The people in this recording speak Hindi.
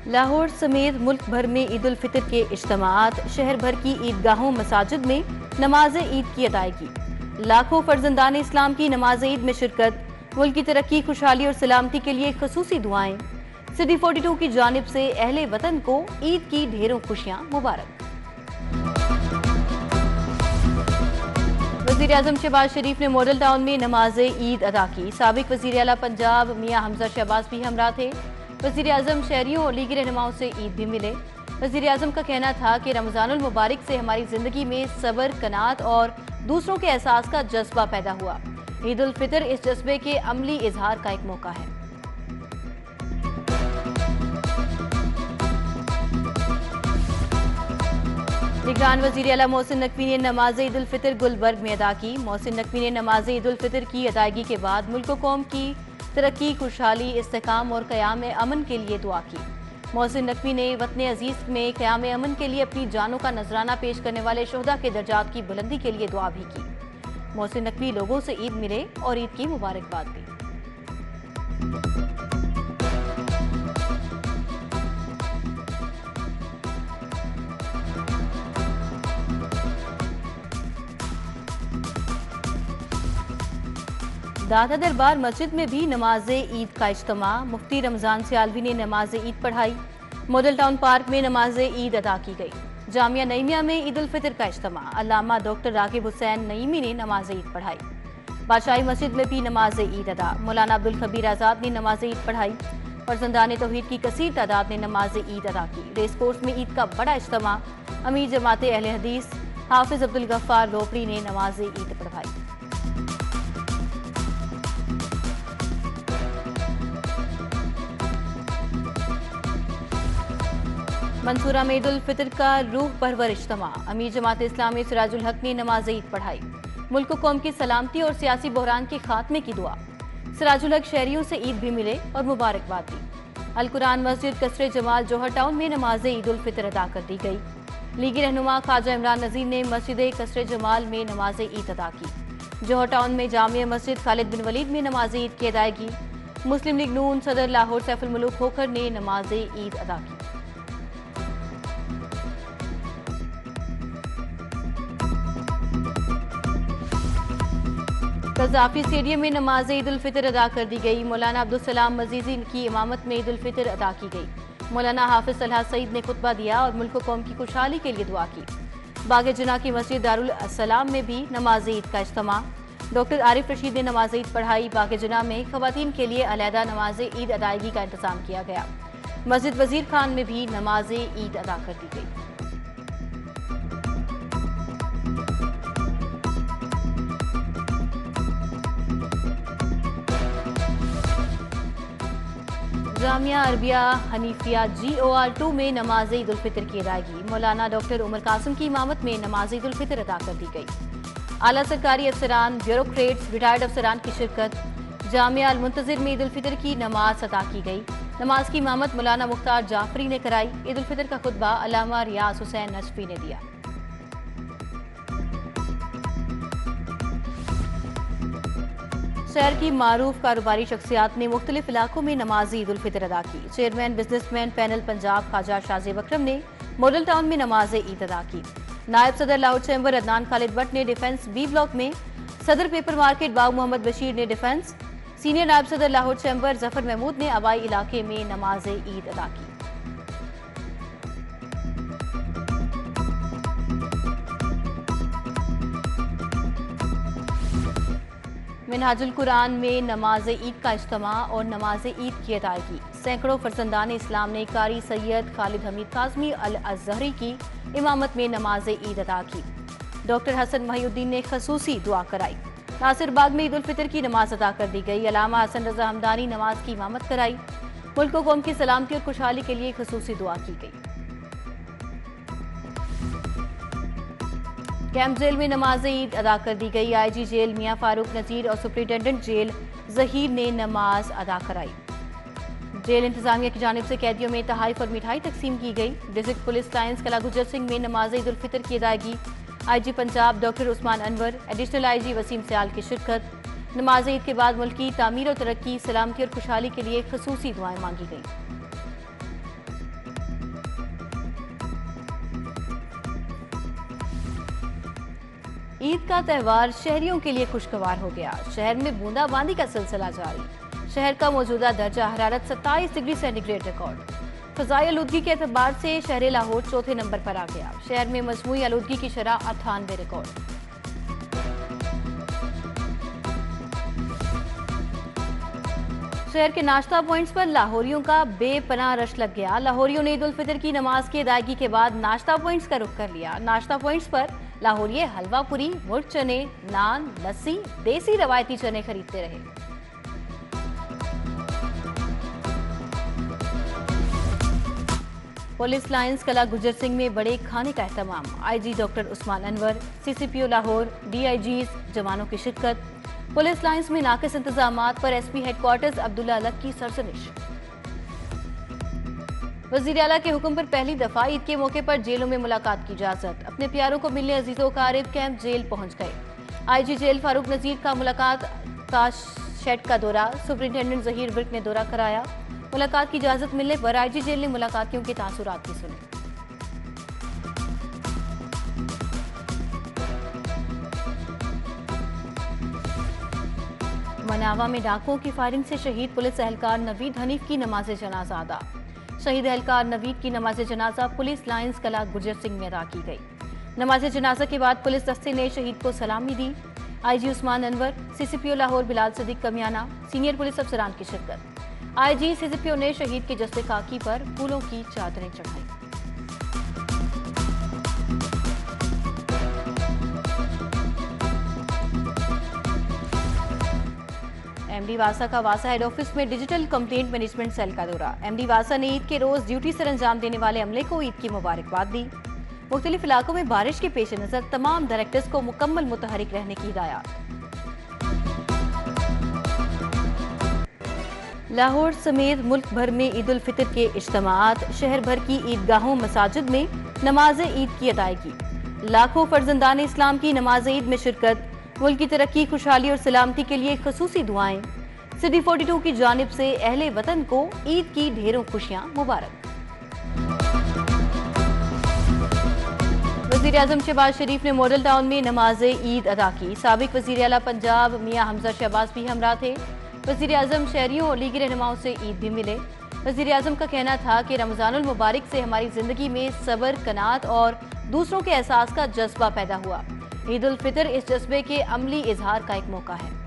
लाहौर समेत मुल्क भर में ईद उल फितर के इज्तिमात, शहर भर की ईदगाहों मसाजिद में नमाज ईद की अदायगी। लाखों फर्जंदान इस्लाम की नमाज ईद में शिरकत। मुल्क की तरक्की, खुशहाली और सलामती के लिए खसूसी दुआएं। सिटी 42 की जानिब से अहले वतन को ईद की ढेरों खुशियां मुबारक। वज़ीर आज़म शहबाज शरीफ ने मॉडल टाउन में नमाज ईद अदा की। साबिक वज़ीर आला पंजाब मियां हमजा शहबाज भी हमरा थे। वज़ीर आज़म शहरियों और लीगी रहनुमाओं से ईद भी मिले। वज़ीर आज़म का कहना था कि रमज़ानुल मुबारक से हमारी ज़िंदगी में सब्र, कनात और दूसरों के एहसास का जज्बा पैदा हुआ। ईद उल फितर इस जज्बे के अमली इजहार का एक मौका है। निगरान वज़ीर आला मोहसिन नकवी ने नमाज ईद उल फितर गुलबर्ग में अदा की। मोहसिन नकवी ने नमाज ईद उल फितर की अदायगी के बाद मुल्क व कौम की तरक्की, खुशहाली, इस्तेकाम और क़याम अमन के लिए दुआ की। मोहसिन नकवी ने वतन अजीज में क़याम अमन के लिए अपनी जानों का नजराना पेश करने वाले शोहदा के दर्जात की बुलंदी के लिए दुआ भी की। मोहसिन नकवी लोगों से ईद मिले और ईद की मुबारकबाद दी। दाता दरबार मस्जिद में भी नमाज ईद का इज्तिमा। मुफ्ती रमजान सियालवी ने नमाज ईद पढ़ाई। मॉडल टाउन पार्क में नमाज ईद अदा की गई। जामिया नईमिया में ईद उल फितर का इज्तिमा। अल्लामा डॉक्टर रागिब हुसैन नईमी ने नमाज ईद पढ़ाई। बादशाही मस्जिद में भी नमाज ईद अदा। मौलाना अब्दुल खबीर आज़ाद ने नमाज ईद पढ़ाई। फर्जंदान तौहीद की कसीर तादाद ने नमाज ईद अदा की। रेस कोर्स में ईद का बड़ा इज्तिमा। अमीर जमात अहले हदीस हाफिज अब्दुल गफ्फार लोपरी ने नमाज ईद पढ़वाई। मंसूरा में ईद उल फितर का रूह परवर इज्तिमा। अमीर जमात इस्लामी सिराजुल हक ने नमाज ईद पढ़ाई। मुल्क व कौम की सलामती और सियासी बहरान के खात्मे की दुआ। सिराजुल हक शहरियों से ईद भी मिले और मुबारकबाद दी। अल कुरान मस्जिद कसरे जमाल जौहर टाउन में नमाज ईद उल फितर अदा कर दी गई। लीगी रहनुमा ख्वाजा इमरान नज़ीर ने मस्जिद कसरे जमाल में नमाज ईद अदा की। जौहर टाउन में जामिया मस्जिद खालिद बिन वलीद में नमाज ईद की अदायगी। मुस्लिम लीग नून सदर लाहौर सैफुल मुलूक खोखर ने नमाज ईद अदा की। कज़ाफी स्टेडियम में नमाज ईद उल फितर अदा कर दी गई। मौलाना अब्दुल सलाम मजीजी की इमामत में ईद उल फितर अदा की गई। मौलाना हाफिज सलाह सईद ने खुतबा दिया और मुल्क कौम की खुशहाली के लिए दुआ की। बागे जना की मस्जिद दारुल अस्सलाम में भी नमाज ईद का इज्तिमा। डॉक्टर आरिफ रशीद ने नमाज ईद पढ़ाई। बागे जना में खवातीन के लिए अलहदा नमाज ईद अदायगी का इंतजाम किया गया। मस्जिद वजीर खान में भी नमाज ईद अदा कर दी गई। जामिया अरबिया हनीफिया GOR 2 में नमाज ईद उल फितर की अदायगी। मौलाना डॉक्टर उमर कासिम की इमामत में नमाज ईद उल फितर अदा कर दी गई। आला सरकारी अफसरान, ब्यूरोक्रेट्स, रिटायर्ड अफसरान की शिरकत। जामिया अल मुंतजिर में ईद उल फितर की नमाज अदा की गई। नमाज की इमामत मौलाना मुख्तार जाफरी ने कराई। ईद उल फितर का खुतबा अल्लामा रियाज हुसैन नजफी ने दिया। शहर की मारूफ कारोबारी शख्सियात ने मुख्तलिफ इलाकों में नमाज ईद उल फितर अदा की। Chairman businessman panel Punjab Khawaja Shahzeb Akram ने मॉडल टाउन में नमाज ईद अदा की। नायब सदर लाहौर चैम्बर अदनान खालिद भट्ट ने डिफेंस B ब्लॉक में, सदर पेपर मार्केट बाग मोहम्मद बशीर ने डिफेंस, सीनियर नायब सदर लाहौर चैम्बर जफर महमूद ने आबाई इलाके में नमाज ईद अदा की। मिनहाजुल कुरान में नमाज ईद का इज्तिमा और नमाज ईद की अदायगी। सैकड़ों फर्जंदान इस्लाम ने कारी सैयद खालिद हमीद काज़मी अल अज़हरी की इमामत में नमाज ईद अदा की। डॉक्टर हसन महिउद्दीन ने खसूसी दुआ कराई। नासिर बाग में ईद उल फितर की नमाज अदा कर दी गई। अल्लामा हसन रजा हमदानी नमाज की इमामत कराई। मुल्क व कौम की सलामती और खुशहाली के लिए खसूसी दुआ की गई। कैंप जेल में नमाज ईद अदा कर दी गई। IG जेल मियां फारूक नजीर और सुप्रिंटेंडेंट जेल जहीर ने नमाज अदा कराई। जेल इंतजामिया की जानिब से कैदियों में तहाइफ और मिठाई तकसीम की गई। डिस्ट्रिक्ट पुलिस लाइन्स कला गुजर सिंह में नमाज ईद उल फितर की अदायगी। IG Punjab doctor Usman Anwar, additional IG Waseem Sayal की शिरकत। नमाज ईद के बाद मुल्क की तामीर और तरक्की, सलामती और खुशहाली के लिए खसूसी दुआएं मांगी गई। ईद का त्यौहार शहरियों के लिए खुशगवार हो गया। शहर में बूंदाबांदी का सिलसिला जारी। शहर का मौजूदा दर्जा हरारत 27 डिग्री सेंटीग्रेड रिकॉर्ड। फजाई आलूदगी के एतबार से शहर लाहौर चौथे नंबर पर आ गया। शहर में मजमूई आलूदगी की शरह 98 रिकॉर्ड। शहर के नाश्ता पॉइंट्स पर लाहौरियों का बेपनाह रश लग गया। लाहौरियों ने ईद उल फितर की नमाज की अदायगी के बाद नाश्ता पॉइंट्स का रुख कर लिया। नाश्ता पॉइंट्स पर लाहौरिये हलवा पूरी, मुर्ग चने, नान, लस्सी, देसी रवायती चने खरीदते रहे। पुलिस लाइंस कला गुजर सिंह में बड़े खाने का एहतमाम। IG doctor Usman Anwar, CCPO Lahore, DIGs जवानों की शिरकत। पुलिस लाइंस में नाकिस इंतजामात पर एसपी हेडक्वार्टर्स अब्दुल्ला अलग की सरजनिश। वजीर आला के हुक्म पर पहली दफा ईद के मौके पर जेलों में मुलाकात की इजाजत। अपने प्यारों को मिलने अजीजों कारिब कैंप जेल पहुंच गए। आईजी जेल फारूक नजीर का मुलाकात का शेड का दौरा। सुपरिंटेंडेंट जहीर विर्क ने दौरा कराया। मुलाकात की इजाजत मिलने पर आईजी जेल ने मुलाकातियों के तासुरात भी सुने। मनावा में डाकुओं की फायरिंग से शहीद पुलिस एहलकार नवीद हनीफ की नमाज जनाजा अदा। शहीद एहलकार नवीद की नमाज जनाजा पुलिस लाइंस कला गुजर सिंह में अदा की गई। नमाज जनाजा के बाद पुलिस दस्ते ने शहीद को सलामी दी। IG Usman Anwar, CCPO Lahore Bilal Sadiq Kamiana, senior police अफसरान की शिरकत। आईजी सीसीपीओ ने शहीद के जस्ते खाकी पर फूलों की चादरें चढ़ाई। एमडी वासा का वासा हेड ऑफिस में डिजिटल कंप्लेंट मैनेजमेंट सेल का दौरा। एमडी वासा ने ईद के रोज ड्यूटी सर अंजाम देने वाले अमले को ईद की मुबारकबाद दी। मुख्तलिफ इलाकों में बारिश के पेश नजर तमाम डायरेक्टर्स को मुकम्मल मुतहरिक रहने की हिदायत। लाहौर समेत मुल्क भर में ईद उल फितर के इज्तिमात। शहर भर की ईदगाहों मसाजिद में नमाज ईद की अदायगी। लाखों फर्जंदान इस्लाम की नमाज ईद में शिरकत। मुल्क की तरक्की, खुशहाली और सलामती के लिए खसूसी दुआएं। सिटी 42 की जानिब से अहले वतन को ईद की ढेरों खुशियां मुबारक। वज़ीर आज़म शहबाज शरीफ ने मॉडल टाउन में नमाज ईद अदा की। साबिक वज़ीर आला पंजाब मियां हमजा शहबाज भी हमरा थे। वज़ीर आज़म शहरियों और लीगी रहनुमाओं से ईद भी मिले। वज़ीर आज़म का कहना था कि रमज़ानुल मुबारक से हमारी जिंदगी में सब्र, कनात और दूसरों के एहसास का जज्बा पैदा हुआ। ईद उल फितर इस जज्बे के अमली इजहार का एक मौका है।